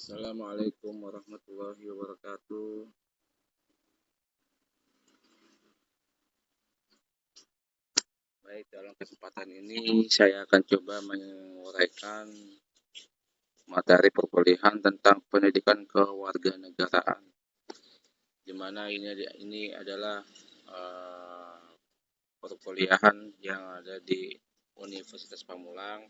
Assalamualaikum warahmatullahi wabarakatuh. Baik, dalam kesempatan ini saya akan coba menguraikan materi perkuliahan tentang pendidikan kewarganegaraan, di mana ini adalah perkuliahan yang ada di Universitas Pamulang.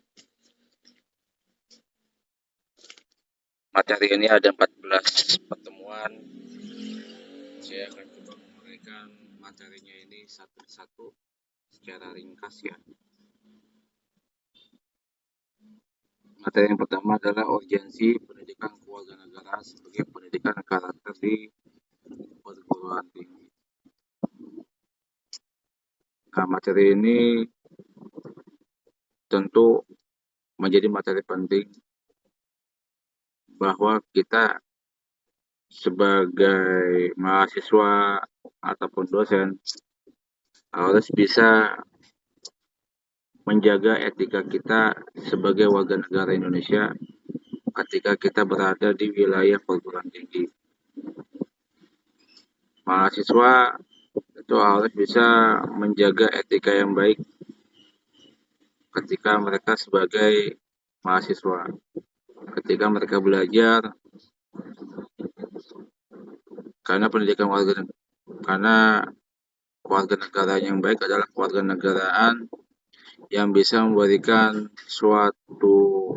Materi ini ada 14 pertemuan. Saya akan coba menguraikan materinya ini satu persatu secara ringkas ya. Materi yang pertama adalah urgensi pendidikan kewarganegaraan sebagai pendidikan karakter di perguruan tinggi. Nah, materi ini tentu menjadi materi penting bahwa kita sebagai mahasiswa ataupun dosen harus bisa menjaga etika kita sebagai warga negara Indonesia ketika kita berada di wilayah perguruan tinggi. Mahasiswa itu harus bisa menjaga etika yang baik ketika mereka sebagai mahasiswa, ketika mereka belajar, karena pendidikan warga negara yang baik adalah warga negaraan yang bisa memberikan suatu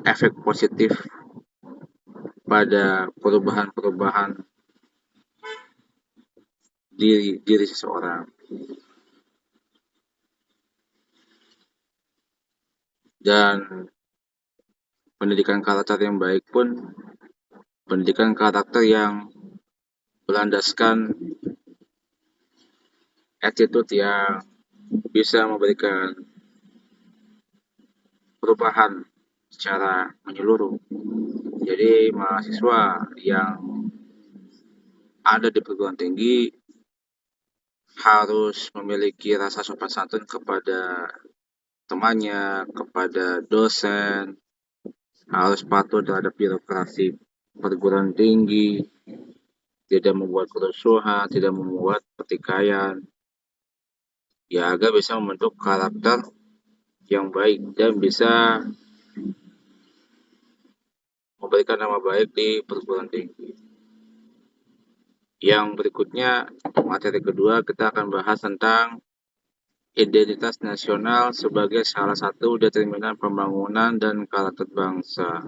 efek positif pada perubahan-perubahan diri seseorang. Dan pendidikan karakter yang baik pun pendidikan karakter yang berlandaskan attitude yang bisa memberikan perubahan secara menyeluruh. Jadi mahasiswa yang ada di perguruan tinggi harus memiliki rasa sopan santun kepada temannya, kepada dosen, harus patuh terhadap birokrasi perguruan tinggi, tidak membuat kerusuhan, tidak membuat pertikaian, ya agar bisa membentuk karakter yang baik dan bisa memberikan nama baik di perguruan tinggi. Yang berikutnya, materi kedua, kita akan bahas tentang identitas nasional sebagai salah satu determinan pembangunan dan karakter bangsa.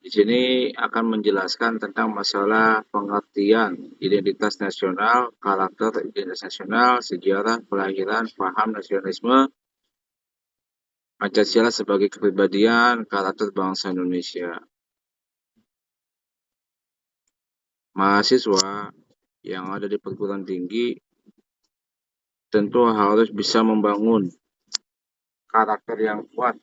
Di sini akan menjelaskan tentang masalah pengertian identitas nasional, karakter identitas nasional, sejarah, kelahiran, paham nasionalisme, Pancasila sebagai kepribadian, karakter bangsa Indonesia. Mahasiswa yang ada di perguruan tinggi tentu harus bisa membangun karakter yang kuat,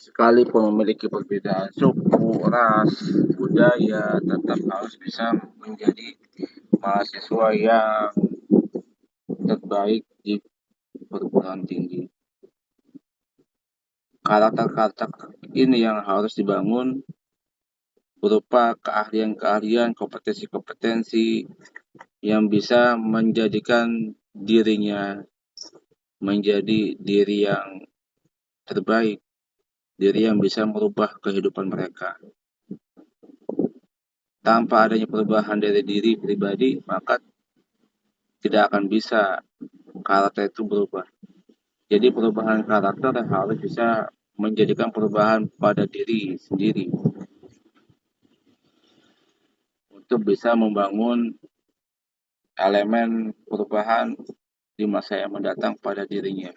sekalipun memiliki perbedaan suku, ras, budaya, tetap harus bisa menjadi mahasiswa yang terbaik di perguruan tinggi. Karakter-karakter ini yang harus dibangun berupa keahlian-keahlian, kompetensi-kompetensi yang bisa menjadikan dirinya menjadi diri yang terbaik, diri yang bisa merubah kehidupan mereka. Tanpa adanya perubahan dari diri pribadi, maka tidak akan bisa karakter itu berubah. Jadi perubahan karakter harus bisa menjadikan perubahan pada diri sendiri untuk bisa membangun elemen perubahan di masa yang mendatang pada dirinya.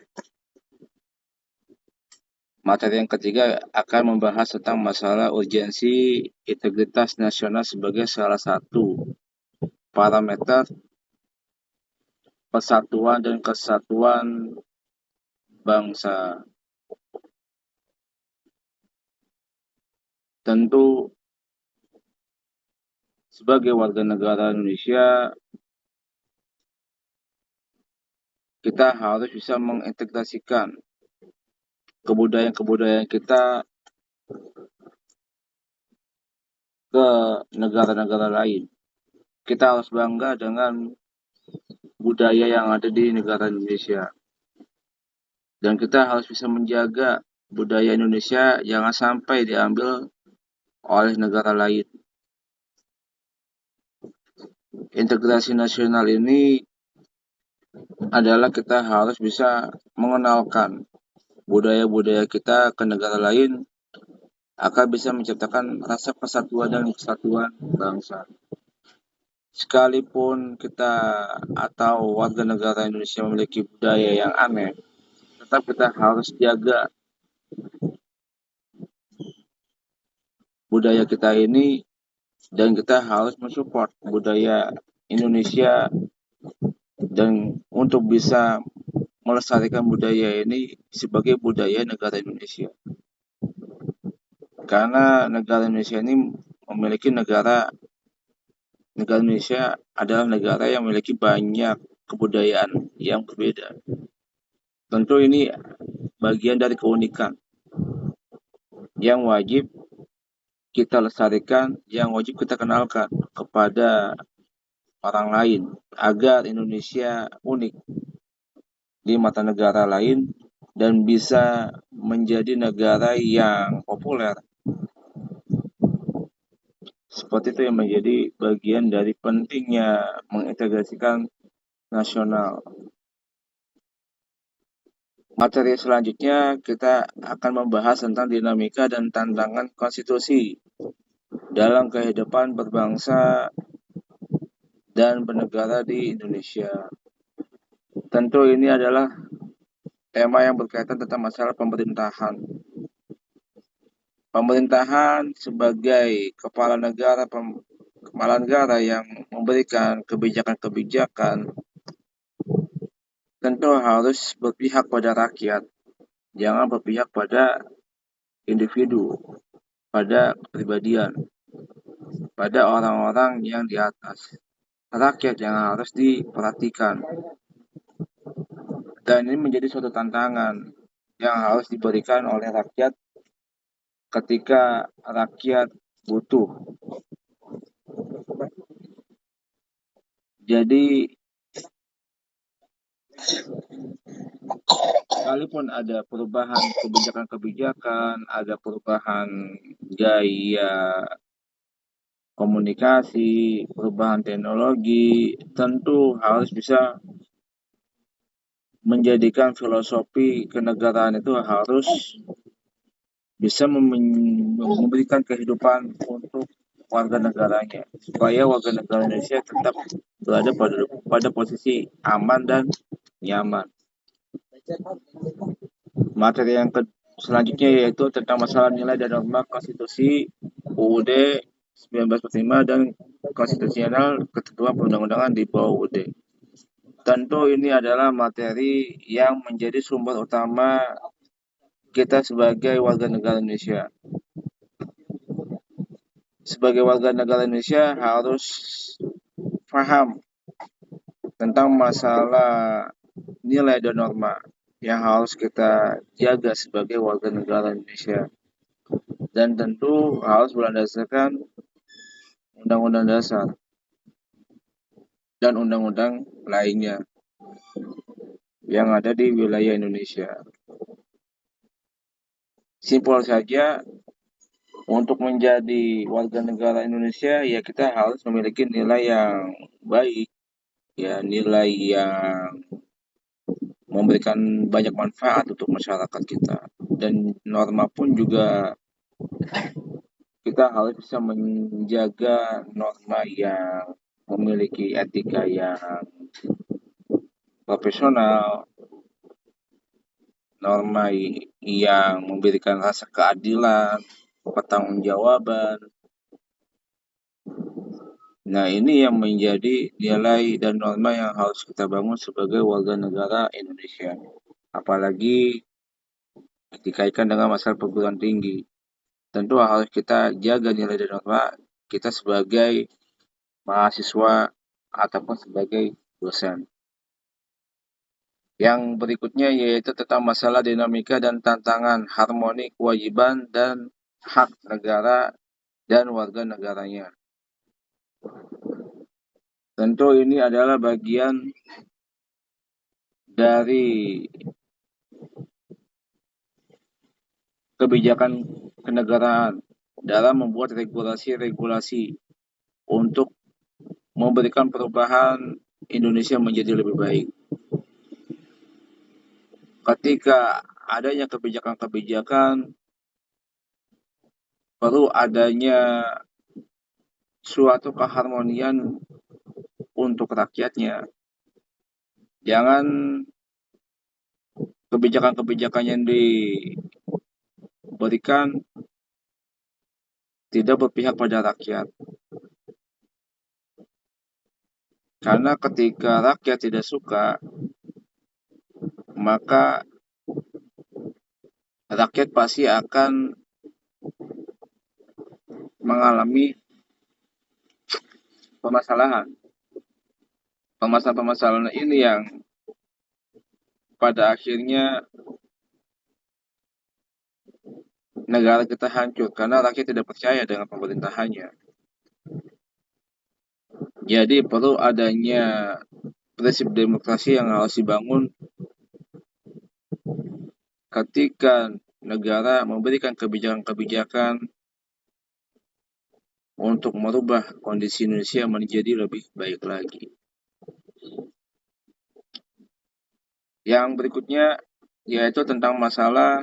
Materi yang ketiga akan membahas tentang masalah urgensi integritas nasional sebagai salah satu parameter persatuan dan kesatuan bangsa. Tentu sebagai warga negara Indonesia, kita harus bisa mengintegrasikan kebudayaan-kebudayaan kita ke negara-negara lain. Kita harus bangga dengan budaya yang ada di negara Indonesia. Dan kita harus bisa menjaga budaya Indonesia jangan sampai diambil oleh negara lain. Integrasi nasional ini adalah kita harus bisa mengenalkan budaya-budaya kita ke negara lain akan bisa menciptakan rasa persatuan dan kesatuan bangsa. Sekalipun kita atau warga negara Indonesia memiliki budaya yang aneh, tetap kita harus jaga budaya kita ini dan kita harus mensupport budaya Indonesia dan untuk bisa melestarikan budaya ini sebagai budaya negara Indonesia. Karena negara Indonesia ini memiliki negara Indonesia adalah negara yang memiliki banyak kebudayaan yang berbeda. Tentu ini bagian dari keunikan yang wajib kita lestarikan, yang wajib kita kenalkan kepada orang lain agar Indonesia unik di mata negara lain dan bisa menjadi negara yang populer. Seperti itu yang menjadi bagian dari pentingnya mengintegrasikan nasional. Materi selanjutnya kita akan membahas tentang dinamika dan tantangan konstitusi dalam kehidupan berbangsa dan bernegara di Indonesia. Tentu ini adalah tema yang berkaitan tentang masalah pemerintahan. Pemerintahan sebagai kepala negara yang memberikan kebijakan-kebijakan tentu harus berpihak pada rakyat, jangan berpihak pada individu, pada kepribadian, pada orang-orang yang di atas. Rakyat yang harus diperhatikan. Dan ini menjadi suatu tantangan yang harus diberikan oleh rakyat ketika rakyat butuh. Jadi, sekalipun ada perubahan kebijakan-kebijakan, ada perubahan gaya komunikasi, perubahan teknologi, tentu harus bisa menjadikan filosofi kenegaraan itu harus bisa memberikan kehidupan untuk warga negaranya, supaya warga negara Indonesia tetap berada pada posisi aman dan nyaman. Materi yang selanjutnya yaitu tentang masalah nilai dan norma konstitusi UUD 1945 dan konstitusional ketentuan perundang-undangan di bawah UUD. Tentu ini adalah materi yang menjadi sumber utama kita sebagai warga negara Indonesia. Sebagai warga negara Indonesia harus paham tentang masalah nilai dan norma yang harus kita jaga sebagai warga negara Indonesia. Dan tentu harus berlandaskan Undang-Undang Dasar dan undang-undang lainnya yang ada di wilayah Indonesia. Simpel saja, untuk menjadi warga negara Indonesia ya kita harus memiliki nilai yang baik, ya nilai yang memberikan banyak manfaat untuk masyarakat kita. Dan norma pun juga kita harus bisa menjaga norma yang memiliki etika yang profesional, norma yang memberikan rasa keadilan, pertanggungjawaban. Nah, ini yang menjadi nilai dan norma yang harus kita bangun sebagai warga negara Indonesia. Apalagi dikaitkan dengan masalah perguruan tinggi. Tentu harus kita jaga nilai dan norma kita sebagai mahasiswa ataupun sebagai dosen. Yang berikutnya yaitu tentang masalah dinamika dan tantangan harmoni kewajiban dan hak negara dan warga negaranya. Tentu ini adalah bagian dari kebijakan kenegaraan dalam membuat regulasi-regulasi untuk memberikan perubahan Indonesia menjadi lebih baik. Ketika adanya kebijakan-kebijakan, perlu adanya suatu keharmonian untuk rakyatnya. Jangan kebijakan-kebijakan yang diberikan tidak berpihak pada rakyat. Karena ketika rakyat tidak suka, maka rakyat pasti akan mengalami permasalahan. Permasalahan-permasalahan ini yang pada akhirnya negara kita hancur karena rakyat tidak percaya dengan pemerintahannya. Jadi perlu adanya prinsip demokrasi yang harus dibangun ketika negara memberikan kebijakan-kebijakan untuk merubah kondisi Indonesia menjadi lebih baik lagi. Yang berikutnya yaitu tentang masalah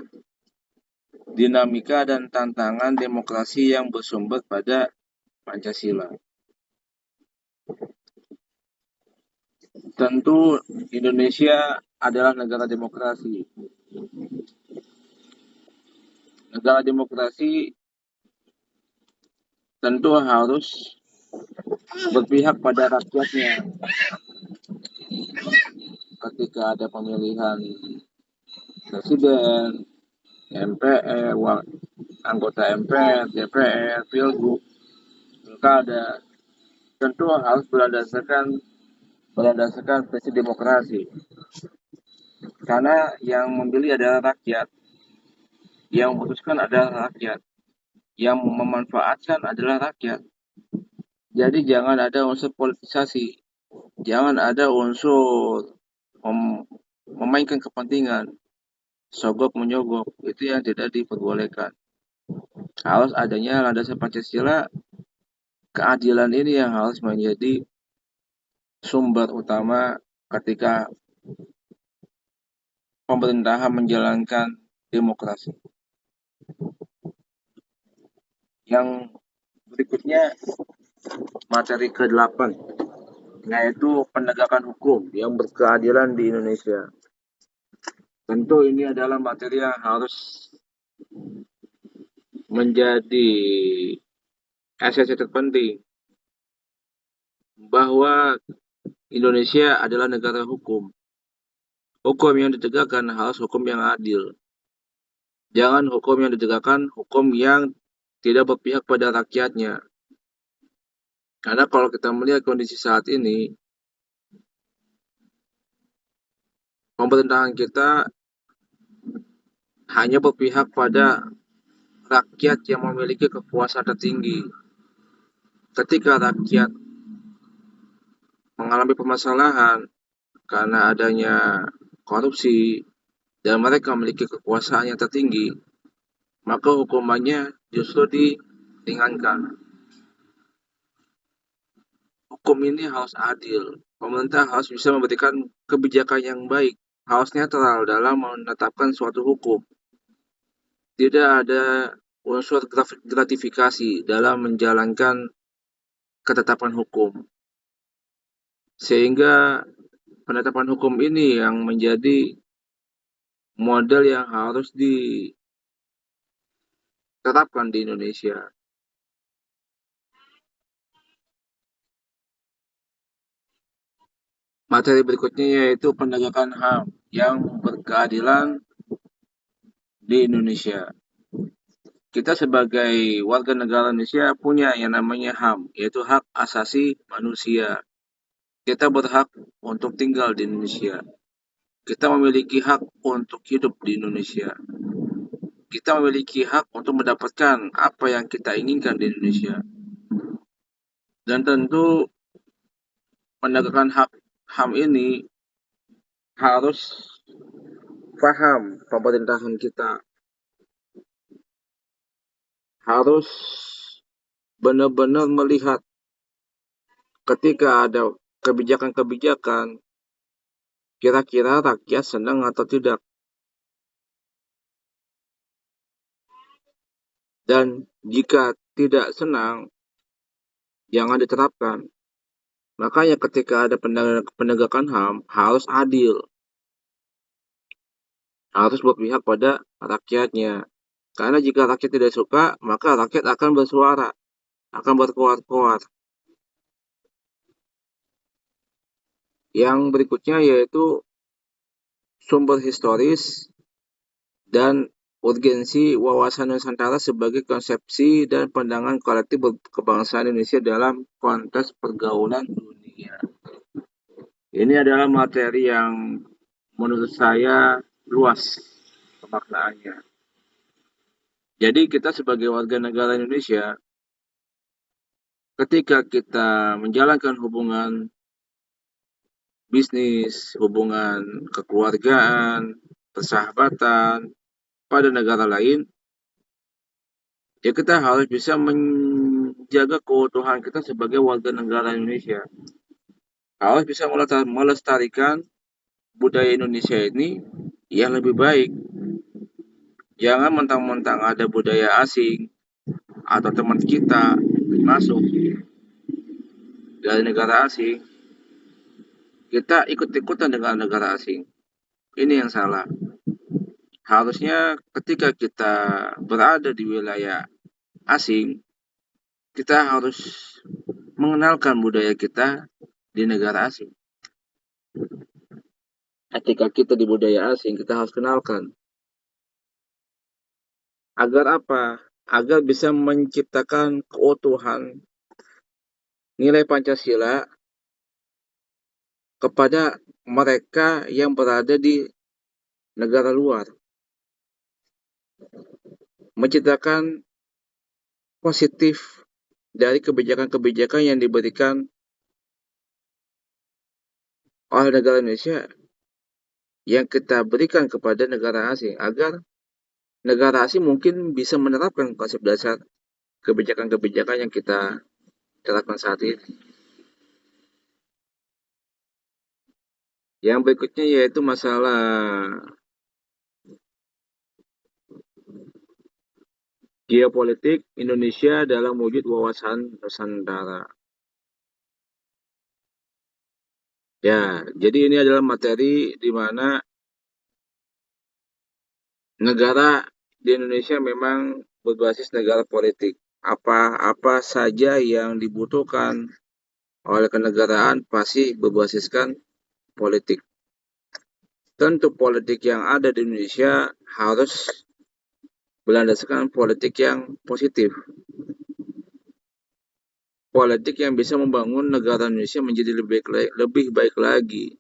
dinamika dan tantangan demokrasi yang bersumber pada Pancasila. Tentu Indonesia adalah negara demokrasi. Negara demokrasi tentu harus berpihak pada rakyatnya. Ketika ada pemilihan presiden, MPR, anggota MPR, DPR, Pilgub, Pilkada, tentu harus berdasarkan prinsip demokrasi. Karena yang memilih adalah rakyat, yang memutuskan adalah rakyat, yang memanfaatkan adalah rakyat. Jadi jangan ada unsur politisasi, jangan ada unsur memainkan kepentingan, sogok menyogok, itu yang tidak diperbolehkan. Harus adanya landasan Pancasila, keadilan ini yang harus menjadi sumber utama ketika pemerintahan menjalankan demokrasi. Yang berikutnya materi ke-8, yaitu penegakan hukum yang berkeadilan di Indonesia. Tentu ini adalah materi yang harus menjadi esensi terpenting bahwa Indonesia adalah negara hukum. Hukum yang ditegakkan harus hukum yang adil. Jangan hukum yang ditegakkan hukum yang tidak berpihak pada rakyatnya. Karena kalau kita melihat kondisi saat ini, pemerintahan kita hanya berpihak pada rakyat yang memiliki kekuasaan tertinggi. Ketika rakyat mengalami permasalahan karena adanya korupsi dan mereka memiliki kekuasaan yang tertinggi, maka hukumannya justru diringankan. Hukum ini harus adil. Pemerintah harus bisa memberikan kebijakan yang baik, harus netral dalam menetapkan suatu hukum. Tidak ada unsur gratifikasi dalam menjalankan ketetapan hukum. Sehingga penetapan hukum ini yang menjadi model yang harus diterapkan di Indonesia. Materi berikutnya yaitu penegakan HAM yang berkeadilan di Indonesia. Kita sebagai warga negara Indonesia punya yang namanya HAM, yaitu hak asasi manusia. Kita berhak untuk tinggal di Indonesia. Kita memiliki hak untuk hidup di Indonesia. kita memiliki hak untuk mendapatkan apa yang kita inginkan di Indonesia. Dan tentu menegakkan hak HAM ini harus paham pemerintahan kita, harus benar-benar melihat ketika ada kebijakan-kebijakan, kira-kira rakyat senang atau tidak. Dan jika tidak senang, jangan diterapkan. Makanya ketika ada penegakan HAM, harus adil, harus berpihak pada rakyatnya. Karena jika rakyat tidak suka, maka rakyat akan bersuara, akan berkoar-koar. Yang berikutnya yaitu sumber historis dan urgensi wawasan Nusantara sebagai konsepsi dan pandangan kolektif kebangsaan Indonesia dalam konteks pergaulan dunia. Ini adalah materi yang menurut saya luas pemaknaannya. Jadi kita sebagai warga negara Indonesia, ketika kita menjalankan hubungan bisnis, hubungan kekeluargaan, persahabatan pada negara lain, ya kita harus bisa menjaga keutuhan kita sebagai warga negara Indonesia. Harus bisa melestarikan budaya Indonesia ini yang lebih baik. Jangan mentang-mentang ada budaya asing atau teman kita masuk dari negara asing, kita ikut-ikutan dengan negara asing. Ini yang salah. Harusnya ketika kita berada di wilayah asing, kita harus mengenalkan budaya kita di negara asing. Ketika kita di budaya asing, kita harus kenalkan. Agar apa? Agar bisa menciptakan keutuhan nilai Pancasila kepada mereka yang berada di negara luar. Menciptakan positif dari kebijakan-kebijakan yang diberikan oleh negara Indonesia yang kita berikan kepada negara asing, agar negara asing mungkin bisa menerapkan konsep dasar kebijakan-kebijakan yang kita terapkan saat ini. Yang berikutnya yaitu masalah geopolitik Indonesia dalam wujud wawasan Nusantara. Ya, jadi ini adalah materi di mana negara di Indonesia memang berbasis negara politik. Apa saja yang dibutuhkan oleh kenegaraan pasti berbasiskan politik. Tentu politik yang ada di Indonesia harus berlandaskan politik yang positif. Politik yang bisa membangun negara Indonesia menjadi lebih baik lagi.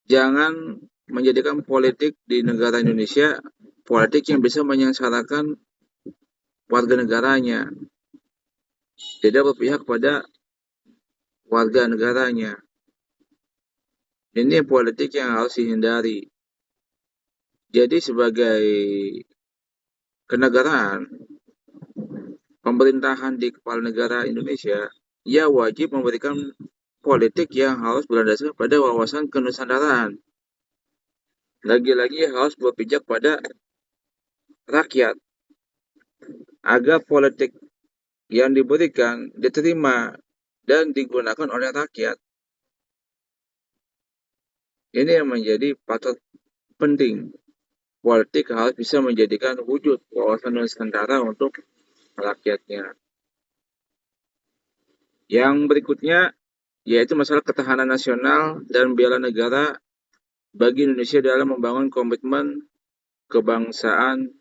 Jangan menjadikan politik di negara Indonesia politik yang bisa menyengsarakan warga negaranya, tidak berpihak pada warga negaranya. Ini politik yang harus dihindari. Jadi sebagai kenegaraan, pemerintahan di kepala negara Indonesia, ia wajib memberikan politik yang harus berlandaskan pada wawasan kenusantaraan. Lagi-lagi harus berpijak pada rakyat, agar politik yang diberikan diterima dan digunakan oleh rakyat. Ini yang menjadi patut penting. Politik harus bisa menjadikan wujud wawasan Nusantara untuk rakyatnya. Yang berikutnya yaitu masalah ketahanan nasional dan bela negara bagi Indonesia dalam membangun komitmen kebangsaan.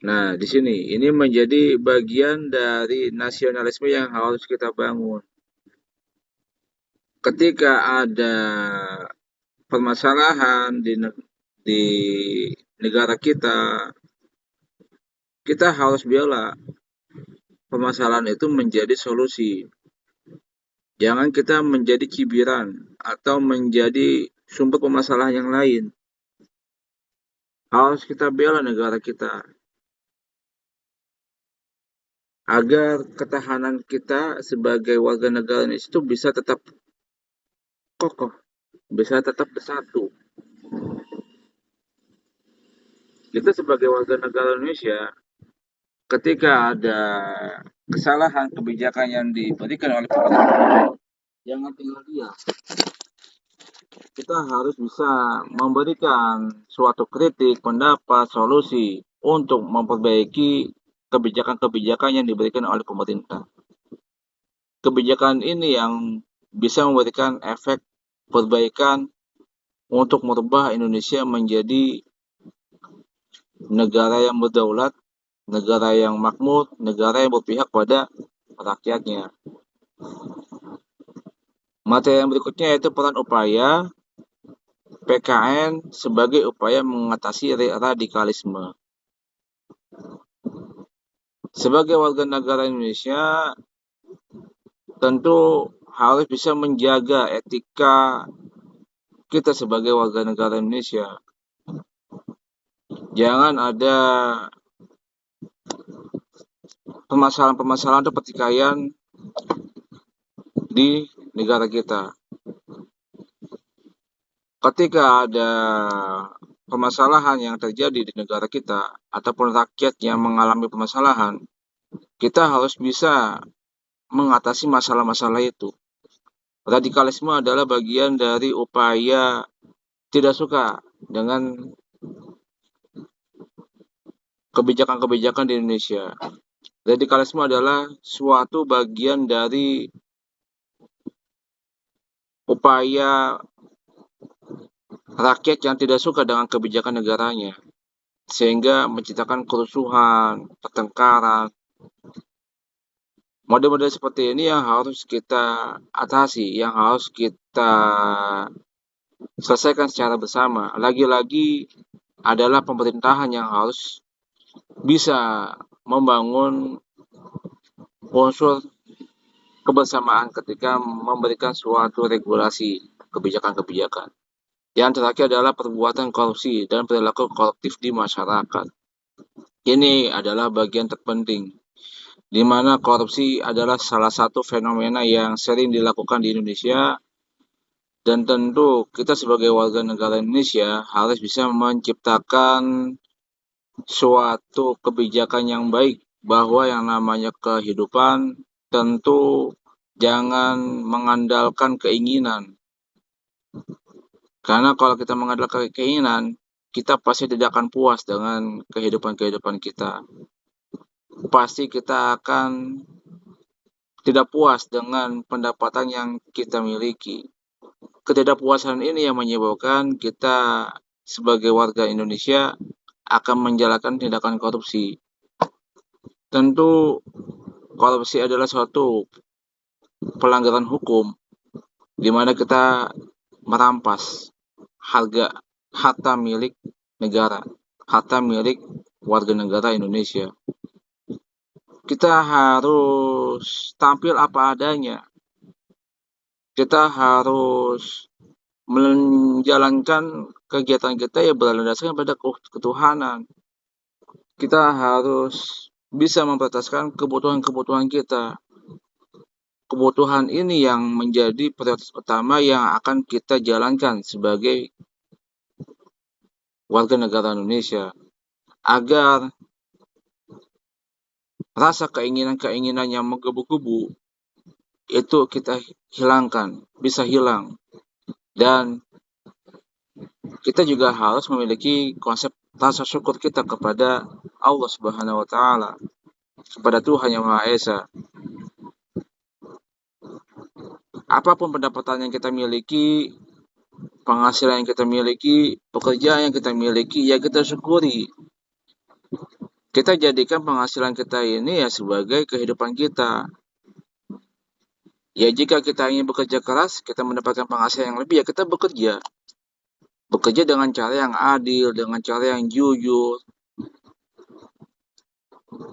Nah, di sini ini menjadi bagian dari nasionalisme yang harus kita bangun. Ketika ada permasalahan di negara kita, kita harus bela permasalahan itu menjadi solusi. Jangan kita menjadi cibiran atau menjadi sumber permasalahan yang lain. Harus kita bela negara kita agar ketahanan kita sebagai warga negara Indonesia itu bisa tetap kokoh, bisa tetap bersatu. Kita sebagai warga negara Indonesia, ketika ada kesalahan kebijakan yang diberikan oleh pemerintah, jangan tinggal diam. Kita harus bisa memberikan suatu kritik, pendapat, solusi untuk memperbaiki kebijakan-kebijakan yang diberikan oleh pemerintah. Kebijakan ini yang bisa memberikan efek perbaikan untuk merubah Indonesia menjadi negara yang berdaulat, negara yang makmur, negara yang berpihak pada rakyatnya. Materi yang berikutnya yaitu peran upaya PKN sebagai upaya mengatasi radikalisme. Sebagai warga negara Indonesia, tentu harus bisa menjaga etika kita sebagai warga negara Indonesia. Jangan ada permasalahan-permasalahan atau pertikaian di negara kita. Ketika ada permasalahan yang terjadi di negara kita ataupun rakyat yang mengalami permasalahan, kita harus bisa mengatasi masalah-masalah itu. Radikalisme adalah bagian dari upaya tidak suka dengan kebijakan-kebijakan di Indonesia. Radikalisme adalah suatu bagian dari upaya rakyat yang tidak suka dengan kebijakan negaranya, sehingga menciptakan kerusuhan, pertengkaran. Model-model seperti ini yang harus kita atasi, yang harus kita selesaikan secara bersama. Lagi-lagi adalah pemerintahan yang harus bisa membangun unsur kebersamaan ketika memberikan suatu regulasi kebijakan-kebijakan. Yang terakhir adalah perbuatan korupsi dan perilaku koruptif di masyarakat. Ini adalah bagian terpenting, di mana korupsi adalah salah satu fenomena yang sering dilakukan di Indonesia, dan tentu kita sebagai warga negara Indonesia harus bisa menciptakan suatu kebijakan yang baik, bahwa yang namanya kehidupan tentu jangan mengandalkan keinginan. Karena kalau kita mengandalkan keinginan, kita pasti tidak akan puas dengan kehidupan-kehidupan kita. Pasti kita akan tidak puas dengan pendapatan yang kita miliki. Ketidakpuasan ini yang menyebabkan kita sebagai warga Indonesia akan menjalankan tindakan korupsi. Tentu korupsi adalah suatu pelanggaran hukum, di mana kita merampas harta milik negara, harta milik warga negara Indonesia. Kita harus tampil apa adanya. Kita harus menjalankan kegiatan kita yang berlandaskan pada ketuhanan. Kita harus bisa memprioritaskan kebutuhan-kebutuhan kita. Kebutuhan ini yang menjadi prioritas utama yang akan kita jalankan sebagai warga negara Indonesia, agar rasa keinginan-keinginan yang menggebu-gebu itu kita hilangkan, bisa hilang. Dan kita juga harus memiliki konsep rasa syukur kita kepada Allah Subhanahu wa taala, kepada Tuhan Yang Maha Esa. Apapun pendapatan yang kita miliki, penghasilan yang kita miliki, pekerjaan yang kita miliki, ya kita syukuri. Kita jadikan penghasilan kita ini ya sebagai kehidupan kita. Ya jika kita ingin bekerja keras, kita mendapatkan penghasilan yang lebih, ya kita bekerja. bekerja dengan cara yang adil, dengan cara yang jujur,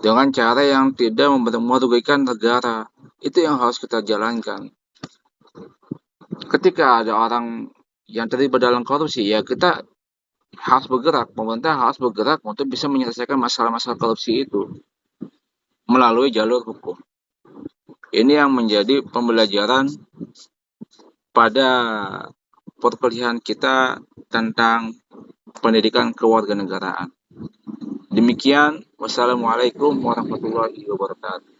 dengan cara yang tidak merugikan negara. Itu yang harus kita jalankan. Ketika ada orang yang terlibat dalam korupsi, ya kita harus bergerak, pemerintah harus bergerak untuk bisa menyelesaikan masalah-masalah korupsi itu melalui jalur hukum. Ini yang menjadi pembelajaran pada perkuliahan kita tentang pendidikan kewarganegaraan. Demikian, wassalamualaikum warahmatullahi wabarakatuh.